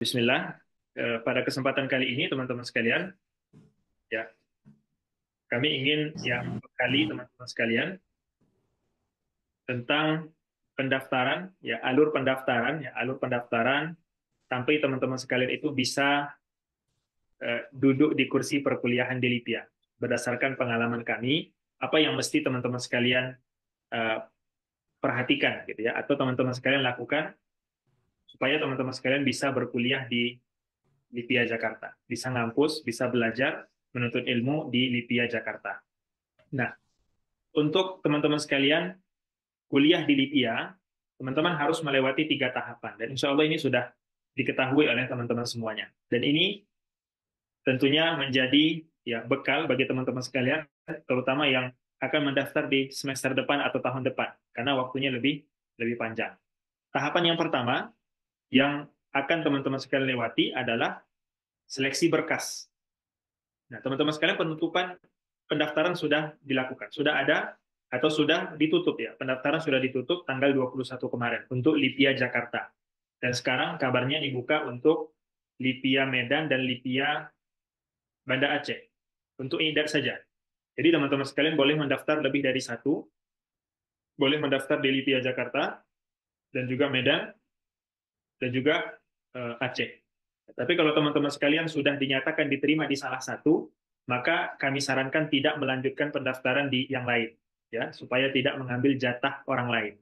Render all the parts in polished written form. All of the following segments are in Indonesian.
Bismillah. Pada kesempatan kali ini, teman-teman sekalian, ya, kami ingin membekali teman-teman sekalian tentang pendaftaran, alur pendaftaran sampai teman-teman sekalian itu bisa duduk di kursi perkuliahan di Lipia. Berdasarkan pengalaman kami, apa yang mesti teman-teman sekalian eh, perhatikan, gitu ya, atau teman-teman sekalian lakukan supaya teman-teman sekalian bisa berkuliah di Lipia Jakarta, bisa ngampus, bisa belajar menuntut ilmu di Lipia Jakarta. Nah, untuk teman-teman sekalian kuliah di Lipia, teman-teman harus melewati 3 tahapan. Dan insya Allah ini sudah diketahui oleh teman-teman semuanya. Dan ini tentunya menjadi bekal bagi teman-teman sekalian, terutama yang akan mendaftar di semester depan atau tahun depan, karena waktunya lebih lebih panjang. Tahapan yang pertama yang akan teman-teman sekalian lewati adalah seleksi berkas. Nah, teman-teman sekalian, penutupan pendaftaran sudah dilakukan, sudah ada atau sudah ditutup ya. Pendaftaran sudah ditutup tanggal 21 kemarin untuk Lipia Jakarta. Dan sekarang kabarnya dibuka untuk Lipia Medan dan Lipia Banda Aceh. Untuk IDAT saja. Jadi teman-teman sekalian boleh mendaftar lebih dari satu, boleh mendaftar di Lipia Jakarta dan juga Medan dan juga Aceh. Tapi kalau teman-teman sekalian sudah dinyatakan diterima di salah satu, maka kami sarankan tidak melanjutkan pendaftaran di yang lain, ya, supaya tidak mengambil jatah orang lain.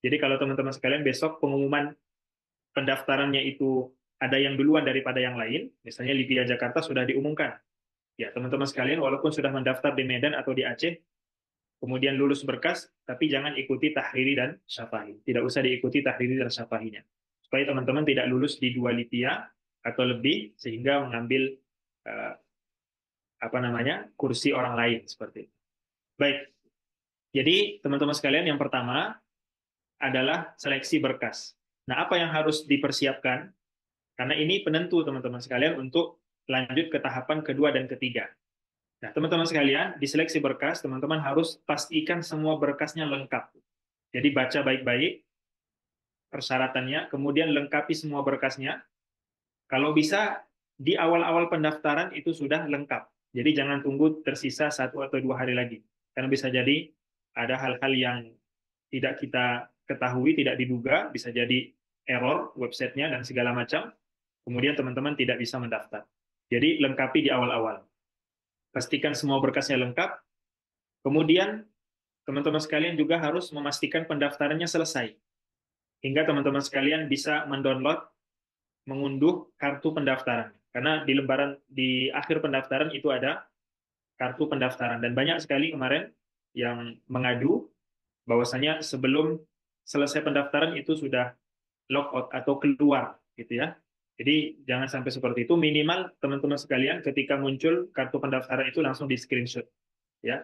Jadi kalau teman-teman sekalian besok pengumuman pendaftarannya itu ada yang duluan daripada yang lain, misalnya Lipia Jakarta sudah diumumkan, ya teman-teman sekalian walaupun sudah mendaftar di Medan atau di Aceh, kemudian lulus berkas, tapi jangan ikuti tahriri dan syafahi. Tidak usah diikuti tahriri dan syafahinya. Supaya teman-teman tidak lulus di 2 Lipia atau lebih, sehingga mengambil eh, kursi orang lain seperti itu. Baik, jadi teman-teman sekalian, yang pertama adalah seleksi berkas. Nah, apa yang harus dipersiapkan? Karena ini penentu teman-teman sekalian untuk lanjut ke tahapan kedua dan ketiga. Nah, teman-teman sekalian, di seleksi berkas, teman-teman harus pastikan semua berkasnya lengkap. Jadi baca baik-baik persyaratannya, kemudian lengkapi semua berkasnya. Kalau bisa, di awal-awal pendaftaran itu sudah lengkap. Jadi jangan tunggu tersisa 1 atau 2 hari lagi. Karena bisa jadi ada hal-hal yang tidak kita ketahui, tidak diduga, bisa jadi error websitenya dan segala macam. Kemudian teman-teman tidak bisa mendaftar. Jadi lengkapi di awal-awal. Pastikan semua berkasnya lengkap. Kemudian teman-teman sekalian juga harus memastikan pendaftarannya selesai. Hingga teman-teman sekalian bisa mendownload, mengunduh kartu pendaftaran. Karena di lembaran di akhir pendaftaran itu ada kartu pendaftaran. Dan banyak sekali kemarin yang mengadu bahwasanya sebelum selesai pendaftaran itu sudah logout atau keluar gitu ya. Jadi jangan sampai seperti itu. Minimal teman-teman sekalian ketika muncul kartu pendaftaran itu langsung di screenshot ya.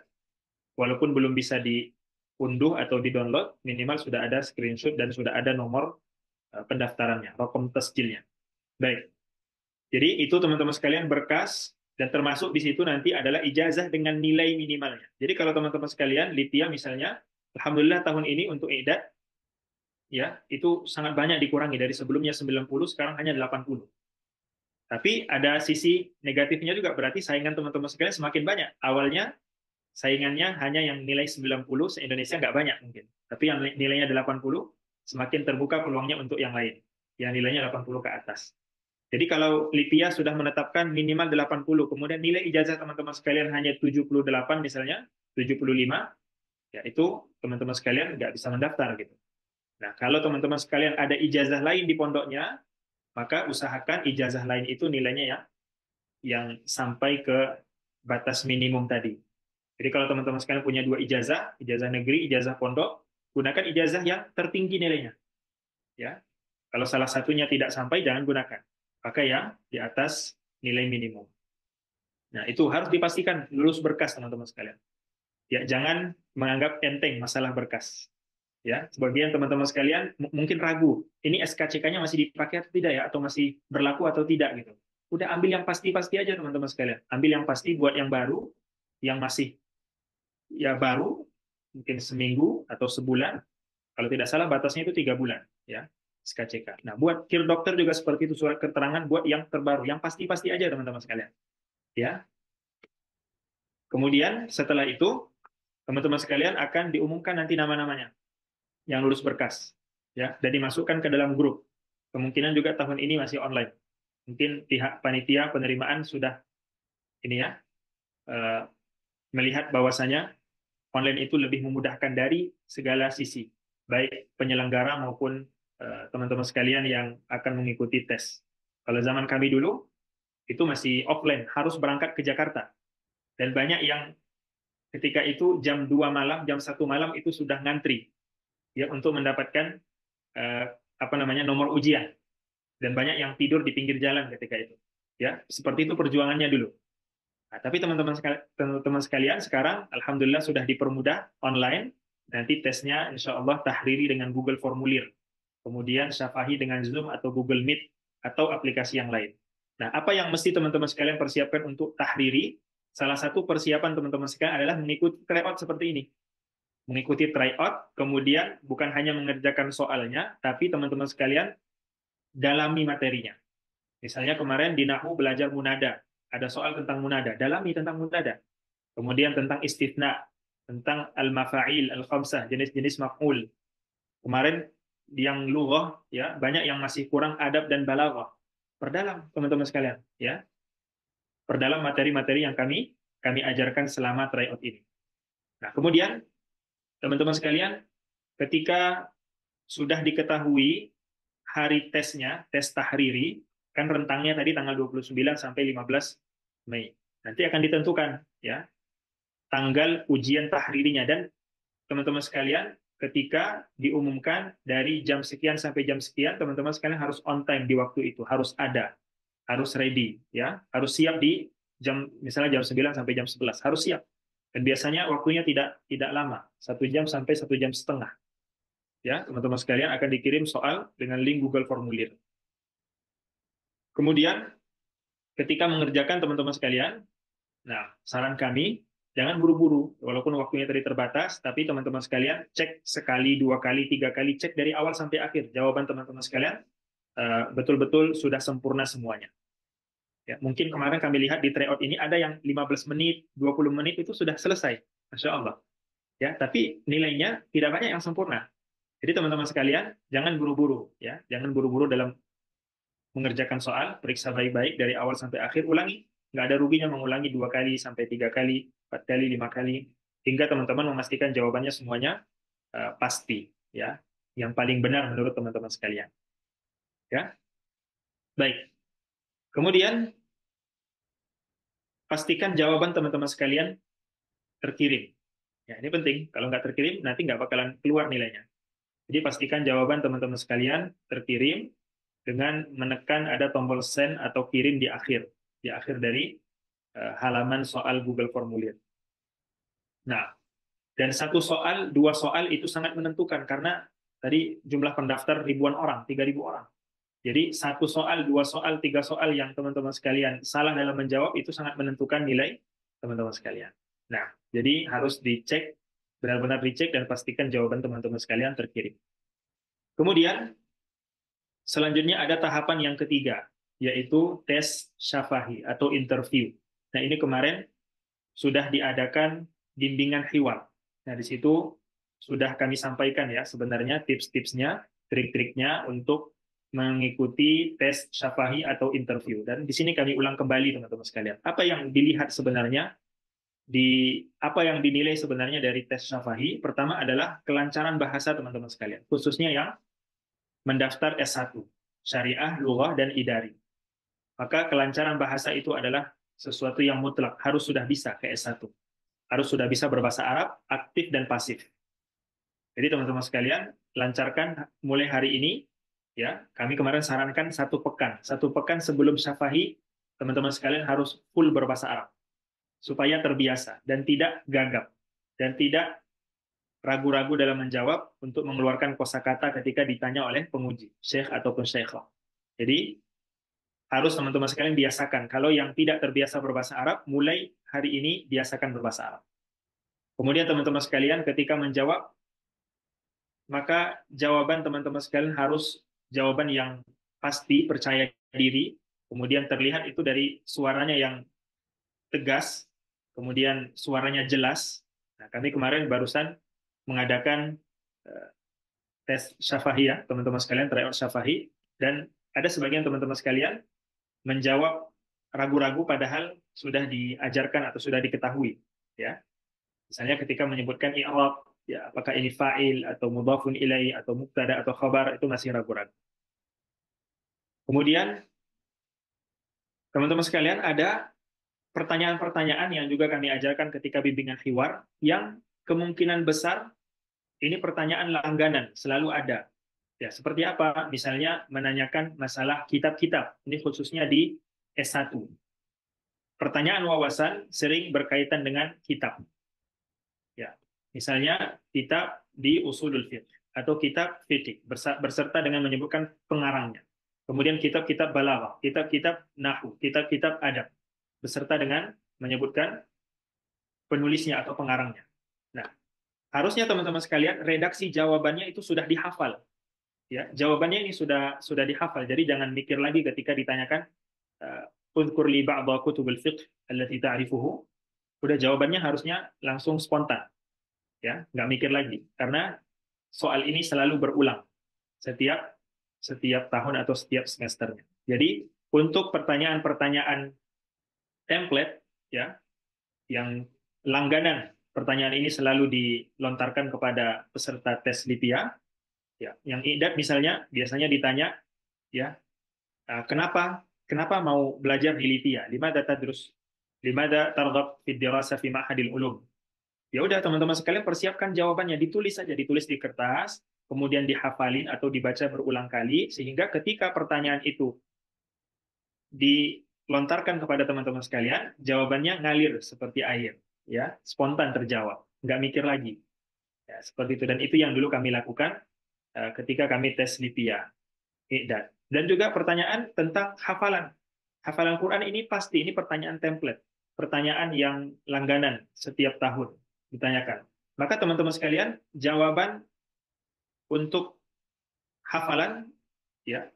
Walaupun belum bisa diunduh atau di-download, minimal sudah ada screenshot dan sudah ada nomor pendaftarannya, rokom tasjilnya. Baik. Jadi itu teman-teman sekalian berkas, dan termasuk di situ nanti adalah ijazah dengan nilai minimalnya. Jadi kalau teman-teman sekalian Lipia misalnya, alhamdulillah tahun ini untuk IDAT ya itu sangat banyak dikurangi dari sebelumnya 90, sekarang hanya 80. Tapi ada sisi negatifnya juga, berarti saingan teman-teman sekalian semakin banyak. Awalnya saingannya hanya yang nilai 90, se-Indonesia nggak banyak mungkin. Tapi yang nilainya 80, semakin terbuka peluangnya untuk yang lain, yang nilainya 80 ke atas. Jadi kalau Lipia sudah menetapkan minimal 80, kemudian nilai ijazah teman-teman sekalian hanya 78 misalnya, 75, ya itu teman-teman sekalian nggak bisa mendaftar gitu. Nah, kalau teman-teman sekalian ada ijazah lain di pondoknya, maka usahakan ijazah lain itu nilainya yang sampai ke batas minimum tadi. Jadi kalau teman-teman sekalian punya 2 ijazah, ijazah negeri, ijazah pondok, gunakan ijazah yang tertinggi nilainya. Ya, kalau salah satunya tidak sampai, jangan gunakan. Pakai yang di atas nilai minimum. Nah, itu harus dipastikan lulus berkas teman-teman sekalian. Ya, jangan menganggap enteng masalah berkas. Ya, sebagian teman-teman sekalian mungkin ragu, ini SKCK-nya masih dipakai atau tidak ya, atau masih berlaku atau tidak gitu. Udah ambil yang pasti-pasti aja teman-teman sekalian. Ambil yang pasti buat yang baru, yang masih ya baru, mungkin seminggu atau sebulan. Kalau tidak salah batasnya itu 3 bulan. Ya, SKCK. Nah, buat kir dokter juga seperti itu, surat keterangan buat yang terbaru, yang pasti-pasti aja teman-teman sekalian. Ya. Kemudian setelah itu teman-teman sekalian akan diumumkan nanti nama-namanya yang lulus berkas, ya, dan dimasukkan ke dalam grup. Kemungkinan juga tahun ini masih online. Mungkin pihak panitia penerimaan sudah ini ya eh, melihat bahwasanya online itu lebih memudahkan dari segala sisi, baik penyelenggara maupun teman-teman sekalian yang akan mengikuti tes. Kalau zaman kami dulu itu masih offline, harus berangkat ke Jakarta, dan banyak yang ketika itu jam 2 malam, jam 1 malam itu sudah ngantri ya untuk mendapatkan eh, apa namanya nomor ujian, dan banyak yang tidur di pinggir jalan ketika itu. Ya, seperti itu perjuangannya dulu. Nah, tapi teman-teman sekalian sekarang alhamdulillah sudah dipermudah online. Nanti tesnya insya Allah tahriri dengan Google Formulir. Kemudian syafahi dengan Zoom atau Google Meet atau aplikasi yang lain. Nah, apa yang mesti teman-teman sekalian persiapkan untuk tahriri? Salah satu persiapan teman-teman sekalian adalah mengikuti tryout seperti ini. Mengikuti tryout, kemudian bukan hanya mengerjakan soalnya, tapi teman-teman sekalian dalami materinya. Misalnya kemarin di Nahu belajar munada, ada soal tentang munada, dalami tentang munada. Kemudian tentang istifna, tentang al-mafa'il, al-khamsah, jenis-jenis maf'ul. Kemarin yang lughah ya, banyak yang masih kurang adab dan balaghah. Perdalam teman-teman sekalian, ya. Perdalam materi-materi yang kami ajarkan selama tryout ini. Nah, kemudian teman-teman sekalian, ketika sudah diketahui hari tesnya, tes tahriri, kan rentangnya tadi tanggal 29 sampai 15 Mei. Nanti akan ditentukan ya tanggal ujian tahririnya, dan teman-teman sekalian ketika diumumkan dari jam sekian sampai jam sekian, teman-teman sekalian harus on time di waktu itu, harus ada, harus ready ya, harus siap di jam misalnya jam 9 sampai jam 11 harus siap. Dan biasanya waktunya tidak lama, 1 jam sampai 1 jam setengah. Ya, teman-teman sekalian akan dikirim soal dengan link Google Formulir. Kemudian ketika mengerjakan teman-teman sekalian, nah saran kami jangan buru-buru, walaupun waktunya tadi terbatas, tapi teman-teman sekalian cek sekali, 2 kali, 3 kali, cek dari awal sampai akhir jawaban teman-teman sekalian betul-betul sudah sempurna semuanya. Ya, mungkin kemarin kami lihat di tryout ini ada yang 15 menit, 20 menit itu sudah selesai, Masya Allah. Ya, tapi nilainya tidak banyak yang sempurna. Jadi teman-teman sekalian jangan buru-buru, ya, jangan buru-buru dalam mengerjakan soal, periksa baik-baik dari awal sampai akhir, ulangi. Nggak ada ruginya mengulangi 2 kali, sampai 3 kali, 4 kali, 5 kali, hingga teman-teman memastikan jawabannya semuanya pasti, ya, yang paling benar menurut teman-teman sekalian. Ya, baik. Kemudian pastikan jawaban teman-teman sekalian terkirim. Ya, ini penting. Kalau nggak terkirim, nanti nggak bakalan keluar nilainya. Jadi pastikan jawaban teman-teman sekalian terkirim dengan menekan ada tombol send atau kirim di akhir dari halaman soal Google Formulir. Nah, dan 1 soal, 2 soal itu sangat menentukan karena tadi jumlah pendaftar ribuan orang, 3.000 orang. Jadi 1 soal, 2 soal, 3 soal yang teman-teman sekalian salah dalam menjawab itu sangat menentukan nilai teman-teman sekalian. Nah, jadi harus dicek, benar-benar dicek dan pastikan jawaban teman-teman sekalian terkirim. Kemudian selanjutnya ada tahapan yang ketiga, yaitu tes syafahi atau interview. Nah, ini kemarin sudah diadakan bimbingan hiwar. Nah, di situ sudah kami sampaikan ya sebenarnya tips-tipsnya, trik-triknya untuk mengikuti tes syafahi atau interview. Dan di sini kami ulang kembali teman-teman sekalian. Apa yang dilihat sebenarnya apa yang dinilai sebenarnya dari tes syafahi? Pertama adalah kelancaran bahasa teman-teman sekalian, khususnya yang mendaftar S1, Syariah, Lughah, dan Idari. Maka kelancaran bahasa itu adalah sesuatu yang mutlak, harus sudah bisa ke S1. Harus sudah bisa berbahasa Arab, aktif dan pasif. Jadi teman-teman sekalian, lancarkan mulai hari ini. Ya, kami kemarin sarankan 1 pekan. 1 pekan sebelum syafahi, teman-teman sekalian harus full berbahasa Arab. Supaya terbiasa dan tidak gagap. Dan tidak ragu-ragu dalam menjawab untuk mengeluarkan kosakata ketika ditanya oleh penguji, syekh ataupun syekhah. Jadi harus teman-teman sekalian biasakan. Kalau yang tidak terbiasa berbahasa Arab, mulai hari ini biasakan berbahasa Arab. Kemudian teman-teman sekalian ketika menjawab, maka jawaban teman-teman sekalian harus jawaban yang pasti, percaya diri, kemudian terlihat itu dari suaranya yang tegas, kemudian suaranya jelas. Nah, kami kemarin barusan mengadakan eh, tes syafahi ya, teman-teman sekalian, tryout syafahi, dan ada sebagian teman-teman sekalian menjawab ragu-ragu padahal sudah diajarkan atau sudah diketahui. Ya, misalnya ketika menyebutkan i'rab, ya apakah ini fa'il atau mudhafun ilai atau mubtada atau khabar, itu masih ragu-ragu. Kemudian teman-teman sekalian ada pertanyaan-pertanyaan yang juga kami ajarkan ketika bimbingan hiwar yang kemungkinan besar ini pertanyaan langganan, selalu ada. Ya, seperti apa? Misalnya menanyakan masalah kitab-kitab. Ini khususnya di S1. Pertanyaan wawasan sering berkaitan dengan kitab. Ya, misalnya kitab di Usulul Fiqh atau kitab fikih berserta dengan menyebutkan pengarangnya. Kemudian kitab-kitab balaghah, kitab-kitab nahwu, kitab-kitab adab beserta dengan menyebutkan penulisnya atau pengarangnya. Nah, harusnya teman-teman sekalian redaksi jawabannya itu sudah dihafal. Ya, jawabannya ini sudah dihafal. Jadi jangan mikir lagi ketika ditanyakan udhkur li ba'dha kutubil fiqh allati ta'rifuhu. Udah jawabannya harusnya langsung spontan, ya, nggak mikir lagi. Karena soal ini selalu berulang setiap setiap tahun atau setiap semesternya. Jadi untuk pertanyaan-pertanyaan template, ya, yang langganan, pertanyaan ini selalu dilontarkan kepada peserta tes LIPIA. Ya, yang IDAT misalnya biasanya ditanya, ya, kenapa mau belajar di LIPIA? Limada tadrus? Limada targhab fi dirasa fi ma'hadil ulum? Ya udah teman-teman sekalian persiapkan jawabannya, ditulis saja, ditulis di kertas, kemudian dihafalin atau dibaca berulang kali sehingga ketika pertanyaan itu dilontarkan kepada teman-teman sekalian, jawabannya ngalir seperti air, ya, spontan terjawab, nggak mikir lagi. Ya, seperti itu, dan itu yang dulu kami lakukan ketika kami tes LIPIA, IDAT. Dan juga pertanyaan tentang hafalan. Hafalan Quran ini pasti, ini pertanyaan template, pertanyaan yang langganan setiap tahun ditanyakan. Maka teman-teman sekalian, jawaban untuk hafalan, ya,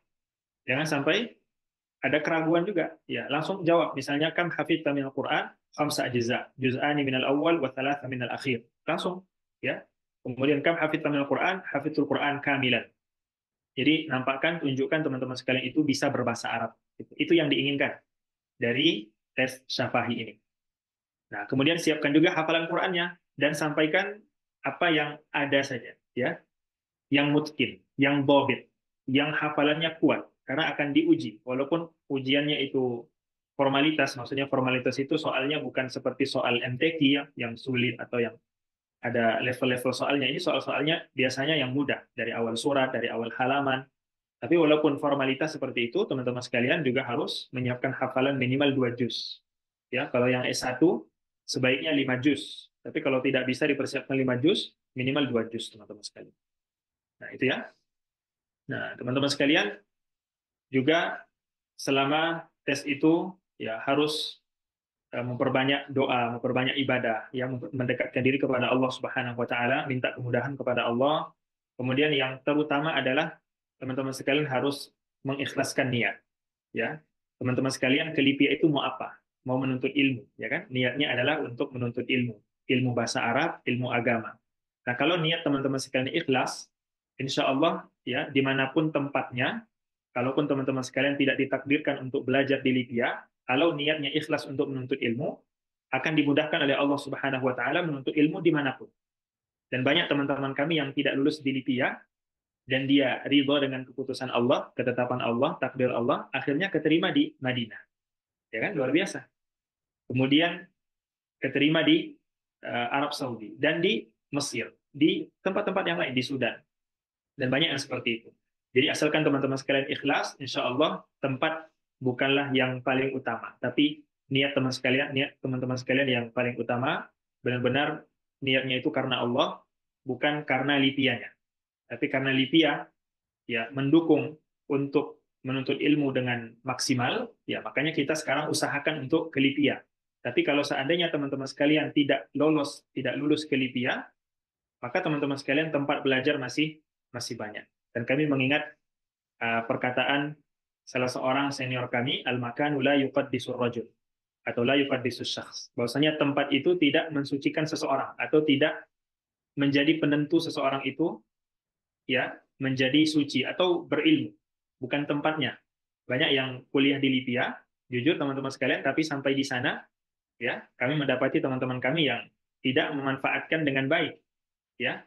jangan sampai ada keraguan juga. Ya, langsung jawab. Misalnya kam hafidta minal Quran khamsa ajza, juz'ani minal awal wa thalatha minal akhir. Langsung, ya. Kemudian kam hafidta minal Quran, hafidtul Quran kamilan. Jadi nampakkan, tunjukkan teman-teman sekalian itu bisa berbahasa Arab. Itu yang diinginkan dari tes syafahi ini. Nah, kemudian siapkan juga hafalan Qur'annya dan sampaikan apa yang ada saja, ya, yang mutkin, yang bobit, yang hafalannya kuat, karena akan diuji. Walaupun ujiannya itu formalitas, maksudnya formalitas itu soalnya bukan seperti soal MTQ ya, yang sulit atau yang ada level-level soalnya. Ini soal-soalnya biasanya yang mudah, dari awal surat, dari awal halaman. Tapi walaupun formalitas seperti itu, teman-teman sekalian juga harus menyiapkan hafalan minimal 2 juz. Ya, kalau yang S1 sebaiknya 5 juz. Tapi kalau tidak bisa dipersiapkan 5 juz, minimal 2 juz, teman-teman sekalian. Nah, itu ya. Nah, teman-teman sekalian, juga selama tes itu ya harus memperbanyak doa, memperbanyak ibadah, ya, mendekatkan diri kepada Allah Subhanahu wa taala, minta kemudahan kepada Allah. Kemudian yang terutama adalah teman-teman sekalian harus mengikhlaskan niat, ya. Teman-teman sekalian, ke LIPIA itu mau apa? Mau menuntut ilmu, ya kan? Niatnya adalah untuk menuntut ilmu, ilmu bahasa Arab, ilmu agama. Nah, kalau niat teman-teman sekalian ikhlas, insya Allah, ya, dimanapun tempatnya, kalaupun teman-teman sekalian tidak ditakdirkan untuk belajar di Libya, kalau niatnya ikhlas untuk menuntut ilmu, akan dimudahkan oleh Allah Subhanahu wa taala menuntut ilmu dimanapun. Dan banyak teman-teman kami yang tidak lulus di Libya dan dia ridho dengan keputusan Allah, ketetapan Allah, takdir Allah, akhirnya keterima di Madinah. Ya kan, luar biasa. Kemudian keterima di Arab Saudi dan di Mesir, di tempat-tempat yang lain, di Sudan. Dan banyak yang seperti itu. Jadi asalkan teman-teman sekalian ikhlas, insya Allah tempat bukanlah yang paling utama, tapi niat teman sekalian, niat teman-teman sekalian yang paling utama, benar-benar niatnya itu karena Allah, bukan karena lipianya. Tapi karena lipia ya mendukung untuk menuntut ilmu dengan maksimal, ya makanya kita sekarang usahakan untuk ke lipia. Tapi kalau seandainya teman-teman sekalian tidak lolos, tidak lulus ke lipia, maka teman-teman sekalian tempat belajar masih banyak. Dan kami mengingat perkataan salah seorang senior kami, al-makanu la yuqaddisur rajul, atau la yuqaddisus syakhs. Bahwasanya tempat itu tidak mensucikan seseorang atau tidak menjadi penentu seseorang itu ya menjadi suci atau berilmu, bukan tempatnya. Banyak yang kuliah di Libya, jujur teman-teman sekalian, tapi sampai di sana ya kami mendapati teman-teman kami yang tidak memanfaatkan dengan baik, ya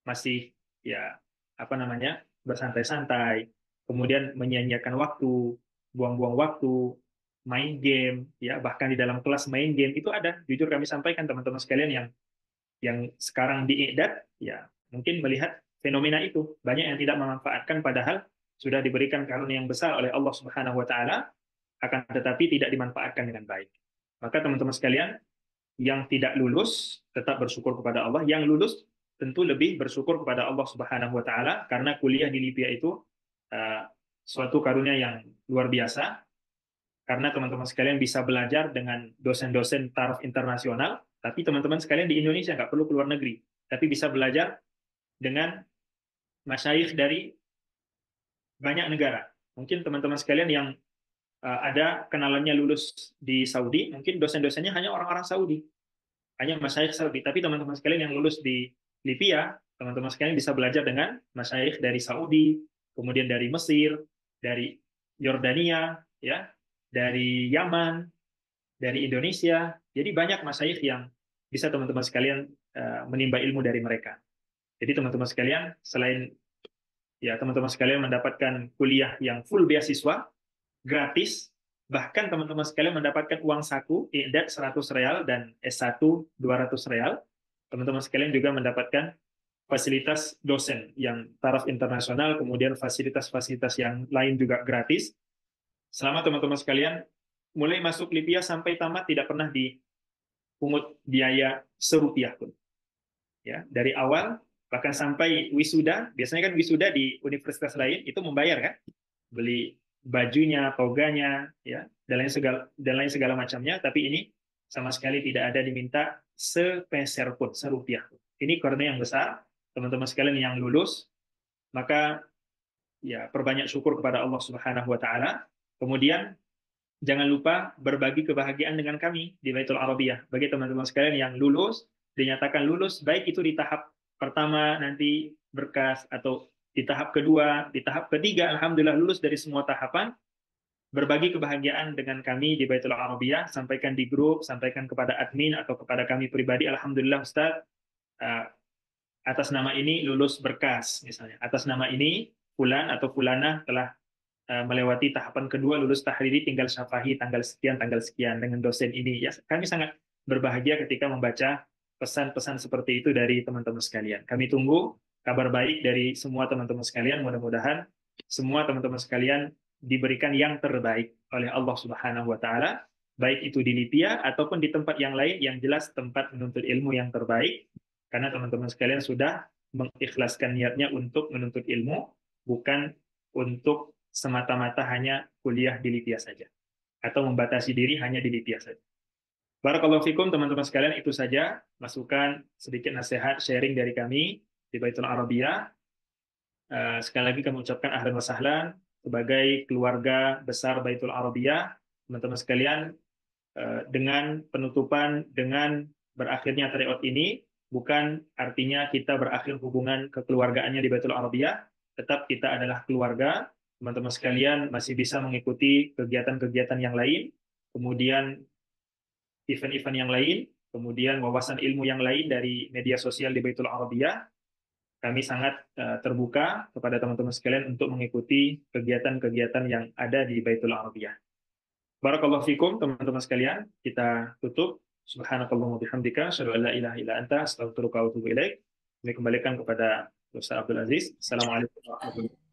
masih ya apa namanya bersantai-santai, kemudian menyia-nyiakan waktu, buang-buang waktu, main game, ya bahkan di dalam kelas main game itu ada. Jujur kami sampaikan teman-teman sekalian yang sekarang di Iqdad, ya mungkin melihat fenomena itu banyak yang tidak memanfaatkan padahal sudah diberikan karunia yang besar oleh Allah Subhanahu Wa Taala, akan tetapi tidak dimanfaatkan dengan baik. Maka teman-teman sekalian, yang tidak lulus tetap bersyukur kepada Allah, yang lulus tentu lebih bersyukur kepada Allah Subhanahu wa taala karena kuliah di Libya itu uh, suatu karunia yang luar biasa karena teman-teman sekalian bisa belajar dengan dosen-dosen taraf internasional, tapi teman-teman sekalian di Indonesia nggak perlu keluar negeri, tapi bisa belajar dengan masyayikh dari banyak negara. Mungkin teman-teman sekalian yang ada kenalannya lulus di Saudi, mungkin dosen-dosennya hanya orang-orang Saudi, hanya masyayikh Saudi. Tapi teman-teman sekalian yang lulus di Libya, teman-teman sekalian bisa belajar dengan masyayikh dari Saudi, kemudian dari Mesir, dari Yordania, ya, dari Yaman, dari Indonesia. Jadi banyak masyayikh yang bisa teman-teman sekalian menimba ilmu dari mereka. Jadi teman-teman sekalian, selain ya teman-teman sekalian mendapatkan kuliah yang full beasiswa, gratis, bahkan teman-teman sekalian mendapatkan uang saku, IDAT 100 real dan S1 200 real. Teman-teman sekalian juga mendapatkan fasilitas dosen yang taraf internasional, kemudian fasilitas-fasilitas yang lain juga gratis. Selama teman-teman sekalian mulai masuk Libya sampai tamat tidak pernah dipungut biaya serupiah pun. Ya, dari awal bahkan sampai wisuda, biasanya kan wisuda di universitas lain itu membayar kan? Beli bajunya, toganya, ya, dan lain segala macamnya. Tapi ini sama sekali tidak ada diminta sepeser pun, serupiah pun. Ini karunia yang besar, teman-teman sekalian yang lulus, maka ya perbanyak syukur kepada Allah Subhanahu Wa Taala. Kemudian jangan lupa berbagi kebahagiaan dengan kami di Baitul Arabiyah. Bagi teman-teman sekalian yang lulus, dinyatakan lulus, baik itu di tahap pertama nanti berkas atau di tahap kedua, di tahap ketiga, alhamdulillah lulus dari semua tahapan, berbagi kebahagiaan dengan kami di Baitul Arabiyah, sampaikan di grup, sampaikan kepada admin atau kepada kami pribadi, alhamdulillah Ustaz, atas nama ini lulus berkas, misalnya. Atas nama ini, fulan atau fulana telah melewati tahapan kedua, lulus tahriri, tinggal syafahi tanggal sekian dengan dosen ini. Ya, kami sangat berbahagia ketika membaca pesan-pesan seperti itu dari teman-teman sekalian. Kami tunggu kabar baik dari semua teman-teman sekalian. Mudah-mudahan semua teman-teman sekalian diberikan yang terbaik oleh Allah Subhanahu wa taala, baik itu di Libya ataupun di tempat yang lain, yang jelas tempat menuntut ilmu yang terbaik karena teman-teman sekalian sudah mengikhlaskan niatnya untuk menuntut ilmu, bukan untuk semata-mata hanya kuliah di Libya saja atau membatasi diri hanya di Libya saja. Barakallahu fikum teman-teman sekalian, itu saja masukan sedikit nasihat sharing dari kami di Baitul Arabiyah. Sekali lagi kami ucapkan ahlan wa sahlan sebagai keluarga besar Baitul Arabiyah. Teman-teman sekalian, dengan penutupan, dengan berakhirnya tryout ini, bukan artinya kita berakhir hubungan kekeluargaannya di Baitul Arabiyah, tetap kita adalah keluarga. Teman-teman sekalian masih bisa mengikuti kegiatan-kegiatan yang lain, kemudian event-event yang lain, kemudian wawasan ilmu yang lain dari media sosial di Baitul Arabiyah. Kami sangat terbuka kepada teman-teman sekalian untuk mengikuti kegiatan-kegiatan yang ada di Baitul Arabiyah. Barakallahu fikum teman-teman sekalian, kita tutup. Subhanakallahumma bihamdika, asyhadu an la ilaha illa anta, astaghfiruka wa atubu ilaik. Kami kembalikan kepada Ustaz Abdul Aziz. Assalamualaikum warahmatullahi wabarakatuh.